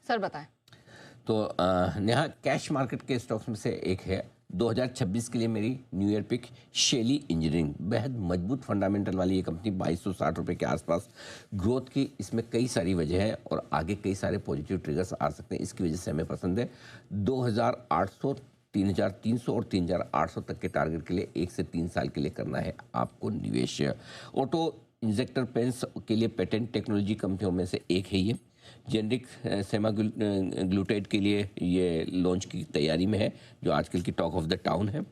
Sir बताएं। तो Neha, cash market के स्टॉक्स में से एक है 2026 के लिए मेरी न्यू ईयर पिक शेली इंजीनियरिंग। बेहद मजबूत फंडामेंटल वाली ये कंपनी 2260 रुपये के आसपास ग्रोथ की, इसमें कई सारी वजह है और आगे कई सारे पॉजिटिव ट्रिगर्स आ सकते हैं, इसकी वजह से हमें पसंद है। 2800, 3300 और 3800 तक के टारगेट के लिए 1 से 3 साल के लिए करना है आपको निवेश। ऑटो इंजेक्टर पेंस के लिए पेटेंट टेक्नोलॉजी कंपनियों में से एक है ये। जेनरिक सेमाग्लूटेड के लिए ये लॉन्च की तैयारी में है, जो आजकल की टॉक ऑफ द टाउन है।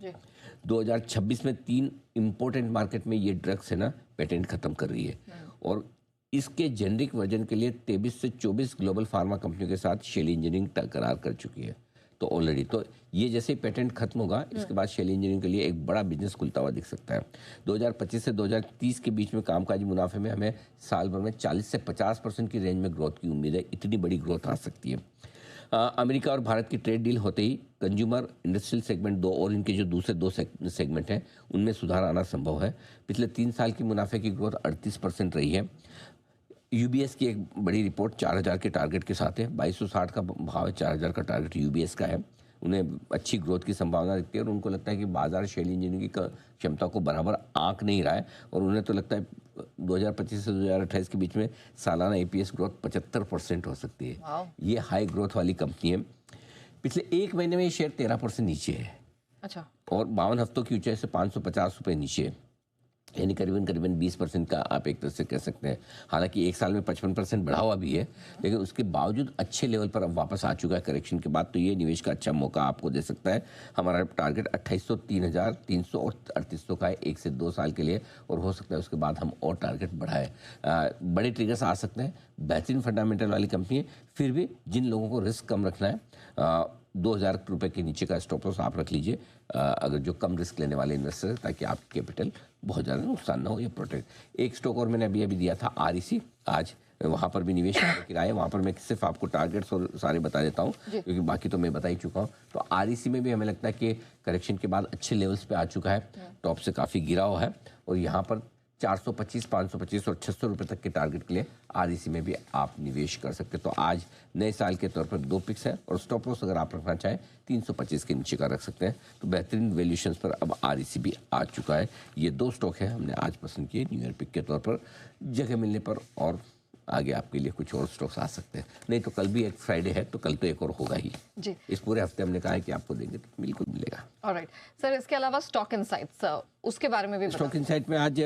2026 में 3 इम्पोर्टेंट मार्केट में ये ड्रग्स है ना पेटेंट खत्म कर रही है और इसके जेनरिक वर्जन के लिए 23 से 24 ग्लोबल फार्मा कंपनियों के साथ शेली इंजीनियरिंग करार कर चुकी है। तो ऑलरेडी तो ये जैसे ही पेटेंट खत्म होगा, इसके बाद शेली इंजीनियरिंग के लिए एक बड़ा बिजनेस खुलता हुआ दिख सकता है। 2025 से 2030 के बीच में कामकाजी मुनाफे में हमें साल भर में 40 से 50% की रेंज में ग्रोथ की उम्मीद है। इतनी बड़ी ग्रोथ आ सकती है। अमेरिका और भारत की ट्रेड डील होते ही कंज्यूमर इंडस्ट्रियल सेगमेंट दो और इनके जो दूसरे 2 सेगमेंट हैं उनमें सुधार आना संभव है। पिछले 3 साल की मुनाफे की ग्रोथ 38% रही है। यूबीएस की एक बड़ी रिपोर्ट 4000 के टारगेट के साथ है। 2260 का भाव है, 4000 का टारगेट यूबीएस का है। उन्हें अच्छी ग्रोथ की संभावना दिखती है और उनको लगता है कि बाजार शेली इंजीनियरिंग की क्षमता को बराबर आंक नहीं रहा है और उन्हें तो लगता है 2025 से 2028 के बीच में सालाना एपीएस ग्रोथ 75% हो सकती है। ये हाई ग्रोथ वाली कंपनी है। पिछले 1 महीने में ये शेयर 13% नीचे है। अच्छा। और 52 हफ्तों की ऊंचाई से 550 रुपये नीचे है, यानी करीबन 20% का आप एक तरह से कह सकते हैं। हालांकि 1 साल में 55% बढ़ा हुआ भी है, लेकिन उसके बावजूद अच्छे लेवल पर अब वापस आ चुका है करेक्शन के बाद। तो ये निवेश का अच्छा मौका आपको दे सकता है। हमारा टारगेट 2800, 3300 और 3800 का है 1 से 2 साल के लिए और हो सकता है उसके बाद हम और टारगेट बढ़ाएं। बड़े ट्रिगर्स आ सकते हैं। बेहतरीन फंडामेंटल वाली कंपनी है। फिर भी जिन लोगों को रिस्क कम रखना है, 2000 रुपये के नीचे का स्टॉप लॉस आप रख लीजिए, अगर जो कम रिस्क लेने वाले इन्वेस्टर, ताकि आपकी कैपिटल बहुत ज़्यादा नुकसान ना हो या प्रोटेक्ट। एक स्टॉक और मैंने अभी दिया था आरईसी, आज वहाँ पर भी निवेश करने की राय है। वहाँ पर मैं सिर्फ आपको टारगेट्स और सारे बता देता हूँ क्योंकि बाकी तो मैं बता ही चुका हूँ। तो आरईसी में भी हमें लगता है कि करेक्शन के बाद अच्छे लेवल्स पे आ चुका है, टॉप से काफ़ी गिरा हुआ है और यहाँ पर 425, 525 और 600 रुपये तक के टारगेट के लिए आरईसी में भी आप निवेश कर सकते हैं। तो आज नए साल के तौर पर 2 पिक्स है और स्टॉप लॉस अगर आप रखना चाहें 325 के नीचे का रख सकते हैं। तो बेहतरीन वैल्यूएशंस पर अब आरईसी भी आ चुका है। ये 2 स्टॉक है हमने आज पसंद किए न्यू ईयर पिक के तौर पर। जगह मिलने पर और आगे आपके लिए कुछ और स्टॉक्स आ सकते हैं। नहीं तो कल भी एक फ्राइडे है, तो कल तो एक और होगा ही जी। इस पूरे हफ्ते हमने कहा है कि आपको देंगे, तो बिल्कुल मिलेगा। ऑलराइट सर, इसके अलावा स्टॉक इनसाइट्स उसके बारे में भी स्टॉक इनसाइट में आज